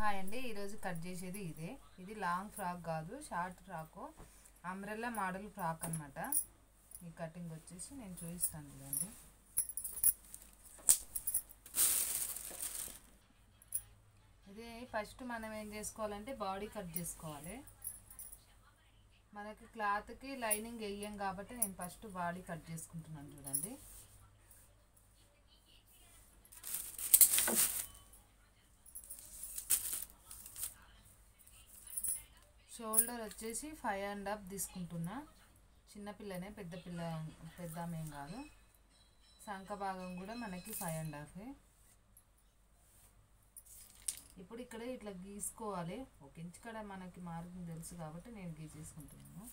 Hi అండి, ఈరోజు cut చేసేది ఇదే. ఇది లాంగ్ ఫ్రాక్ కాదు, short frock, umbrella model frock అనమాట. ఈ కటింగ్ వచ్చేసి నేను చూపిస్తాను చూడండి. ఇది ఫస్ట్ మనం ఏం చేసుకోవాలంటే బాడీ కట్ చేసుకోవాలి. మనకి క్లాత్కి లైనింగ్ వేయం కాబట్టి నేను ఫస్ట్ బాడీ కట్ చేసుకుంటున్నాను చూడండి. షోల్డర్ వచ్చేసి 5.5 తీసుకుంటున్నా. చిన్నపిల్లనే, పెద్ద ఆమెం కాదు. సంక భాగం కూడా మనకి 5.5. ఇప్పుడు ఇక్కడ ఇట్లా గీసుకోవాలి. 1 ఇంచ్ కూడా మనకి మార్కింగ్ తెలుసు కాబట్టి నేను గీసేసుకుంటున్నాను.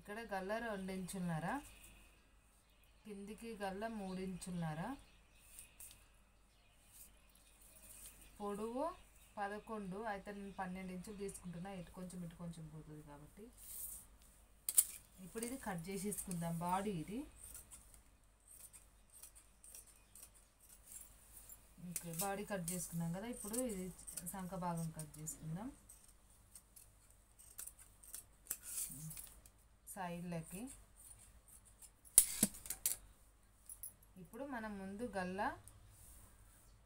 ఇక్కడ గల్ల 2 ఇంచులున్నర, కిందికి గల్ల 3 ఇంచులున్నర, పొడవు 11. అయితే నేను 12 ఇంచులు తీసుకుంటున్నా. ఇటు కొంచెం పోతుంది కాబట్టి ఇప్పుడు ఇది కట్ చేసేసుకుందాం. బాడీ ఇది ఓకే, బాడీ కట్ చేసుకున్నాం కదా. ఇప్పుడు ఇది సంక భాగం కట్ చేసుకుందాం. సైడ్లకి ఇప్పుడు మనం ముందు గల్ల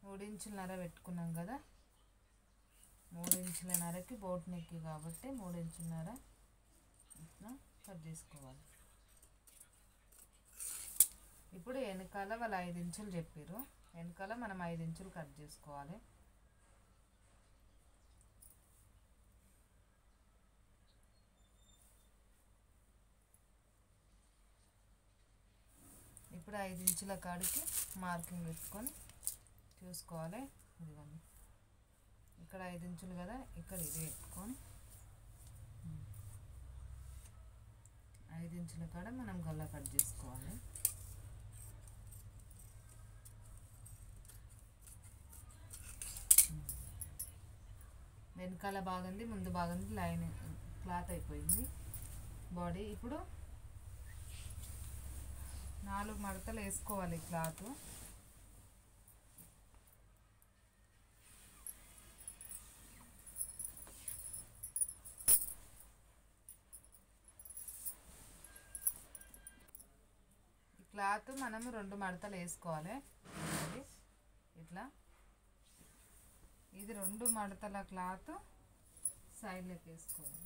3 ఇంచులున్నర పెట్టుకున్నాం కదా. 3 ఇంచులన్నరకి బోట్ నెక్ కాబట్టి 3 ఇంచులున్నర ఇట్లా కట్ చేసుకోవాలి. ఇప్పుడు వెనకాల వాళ్ళు 5 ఇంచులు చెప్పారు. వెనకాల మనం 5 ఇంచులు కట్ చేసుకోవాలి. ఇప్పుడు 5 ఇంచుల కాడికి మార్కింగ్ పెట్టుకొని చూసుకోవాలి. ఇదిగోండి, ఇక్కడ 5 ఇంచులు కదా, ఇక్కడ ఇది పెట్టుకొని 5 ఇంచుల కాడ మనం గల్ల కట్ చేసుకోవాలి. వెనకాల బాగుంది, ముందు బాగుంది, లైన్ క్లాత్ అయిపోయింది బాడీ. ఇప్పుడు 4 మడతలు వేసుకోవాలి క్లాత్. క్లాత్ మనము 2 మడతలు వేసుకోవాలి. ఇట్లా ఇది 2 మడతల క్లాత్ సైడ్లోకి వేసుకోవాలి.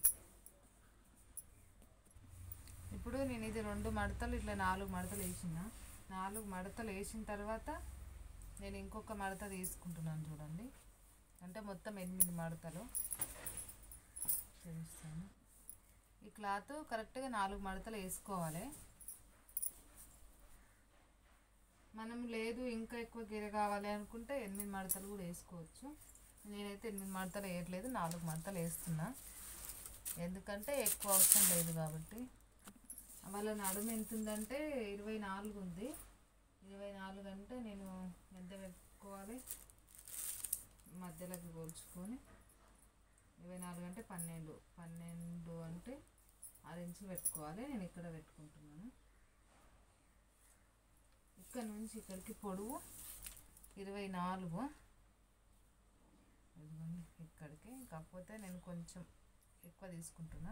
ఇప్పుడు నేను ఇది 2 మడతలు ఇట్లా 4 మడతలు వేసిన. 4 మడతలు వేసిన తర్వాత నేను ఇంకొక మడత తీసుకుంటున్నాను చూడండి. అంటే మొత్తం 8 మడతలు చేస్తాను. ఈ క్లాత్ కరెక్ట్గా 4 మడతలు వేసుకోవాలి. మనం లేదు ఇంకా ఎక్కువ గిర కావాలి అనుకుంటే 8 మడతలు కూడా వేసుకోవచ్చు. నేనైతే 8 మడతలు వేయట్లేదు, 4 మడతలు వేస్తున్నా. ఎందుకంటే ఎక్కువ అవసరం లేదు కాబట్టి. వాళ్ళ నడుము ఎంత ఉందంటే 24 ఉంది. 24 అంటే నేను ఎంత పెట్టుకోవాలి, మధ్యలోకి పోల్చుకొని 24 అంటే 12 అంటే 6 ఇంచులు పెట్టుకోవాలి. నేను ఇక్కడ పెట్టుకుంటున్నాను. ఇక్కడ నుంచి ఇక్కడికి పొడవు 24. ఇదిగోండి ఇక్కడికి, కాకపోతే నేను కొంచెం ఎక్కువ తీసుకుంటున్నా.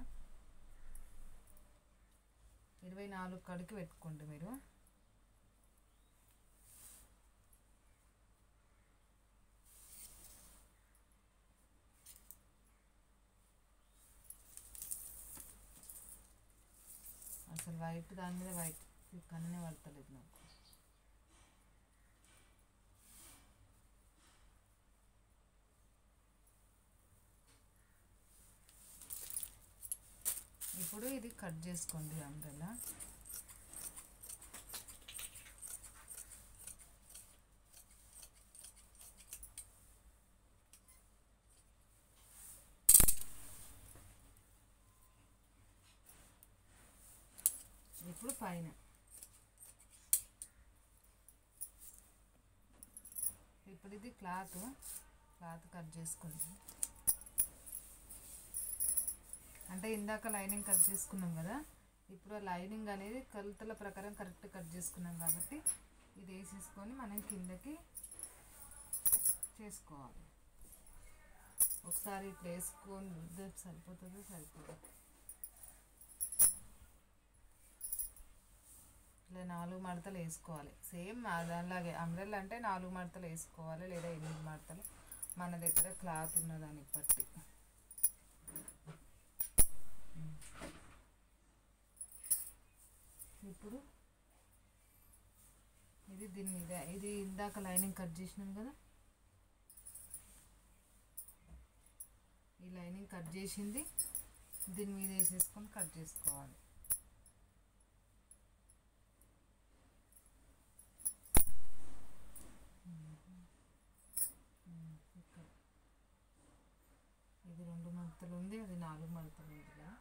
24 కాడికి పెట్టుకోండి మీరు. అసలు వైట్ దాని మీద వైట్ కన్నే పడతలేదు నాకు. ఇప్పుడు ఇది కట్ చేసుకోండి అంబ్రెల్లా. ఇప్పుడు పైన ఇప్పుడు ఇది క్లాత్ కట్ చేసుకోండి. అంటే ఇందాక లైనింగ్ కట్ చేసుకున్నాం కదా, ఇప్పుడు లైనింగ్ అనేది కొలతల ప్రకారం కరెక్ట్ కట్ చేసుకున్నాం కాబట్టి ఇది వేసేసుకొని మనం కిందకి చేసుకోవాలి. ఒకసారి ఇట్లా వేసుకొని సరిపోతుందో సరిపోదు. ఇట్లా 4 మడతలు వేసుకోవాలి. సేమ్ దానిలాగే అంబ్రెల్లా అంటే 4 మడతలు వేసుకోవాలి, లేదా 8 మడతలు, మన దగ్గర క్లాత్ ఉన్నదాన్ని బట్టి. ఇప్పుడు ఇది దీని మీద, ఇది ఇందాక లైనింగ్ కట్ చేసినాం కదా, ఈ లైనింగ్ కట్ చేసింది దీని మీద వేసేసుకొని కట్ చేసుకోవాలి. ఇక్కడ ఇది 2 మడతలు ఉంది, అది 4 మడతలు ఉంది కదా.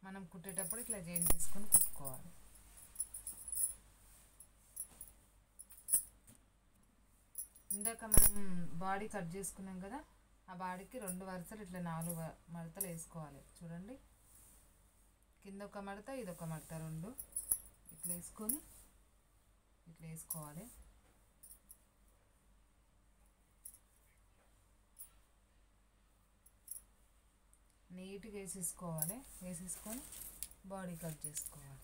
మనం కుట్టేటప్పుడు ఇట్లా జాయిన్ చేసుకొని కుట్టుకోవాలి. ఇందాక మనం బాడీ కట్ చేసుకున్నాం కదా, ఆ బాడీకి 2 వరుసలు ఇట్లా 4 మడతలు వేసుకోవాలి. చూడండి, కింద ఒక మడత, ఇదొక మడత, 2 ఇట్లా వేసుకొని ఇట్లా వేసుకోవాలి. నీట్గా వేసేసుకోవాలి. వేసేసుకొని బాడీ కట్ చేసుకోవాలి.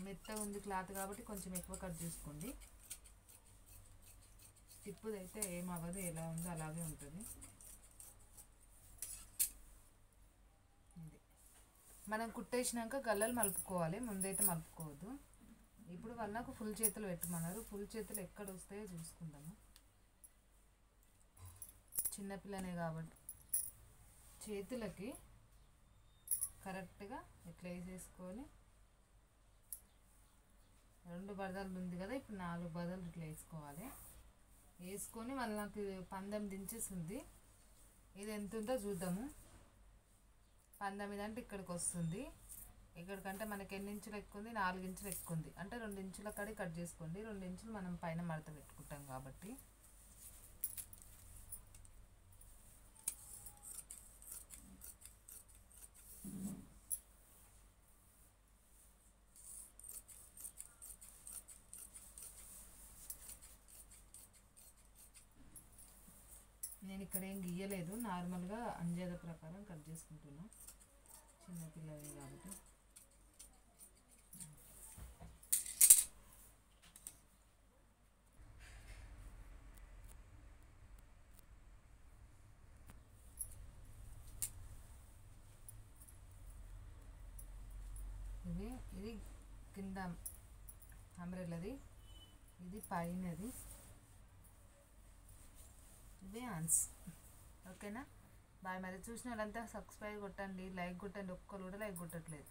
మెత్తగా ఉంది క్లాత్ కాబట్టి కొంచెం ఎక్కువ కట్ చేసుకోండి. తిప్పుదైతే ఏం అవ్వదు, ఎలా ఉందో అలాగే ఉంటుంది. మనం కుట్టేసినాక గల్లలు మలుపుకోవాలి, ముందైతే మలుపుకోవద్దు. ఇప్పుడు వాళ్ళు నాకు ఫుల్ చేతులు పెట్టమన్నారు. ఫుల్ చేతులు ఎక్కడ వస్తాయో చూసుకుందాము. చిన్నపిల్లనే కాబట్టి చేతులకి కరెక్ట్గా ఇట్లా వేసేసుకొని 2 బదలు ఉంది కదా, ఇప్పుడు 4 బదలు ఇట్లా వేసుకోవాలి. వేసుకొని మళ్ళీ నాకు పందెం దించేసింది. ఇది ఎంత ఉందో చూద్దాము. 19 అంటే ఇక్కడికి వస్తుంది. ఇక్కడికంటే మనకి ఎన్ని ఇంచులు ఎక్కువ ఉంది, 4 ఇంచులు ఎక్కువ ఉంది. అంటే 2 ఇంచుల కాడి కట్ చేసుకోండి. 2 ఇంచులు మనం పైన మడత పెట్టుకుంటాం కాబట్టి. నేను ఇక్కడ ఏం గీయలేదు, నార్మల్గా అంజాద ప్రకారం కట్ చేసుకుంటున్నా, చిన్నపిల్లలే కాబట్టి. ఇది కింద అంబ్రెల్లాది, ఇది పైనది, ఇది హ్యాండ్స్. ఓకేనా? బాయ్. మరి చూసిన వాళ్ళంతా సబ్స్క్రైబ్ కొట్టండి, లైక్ కొట్టండి. ఒక్కరు కూడా లైక్ కొట్టట్లేదు.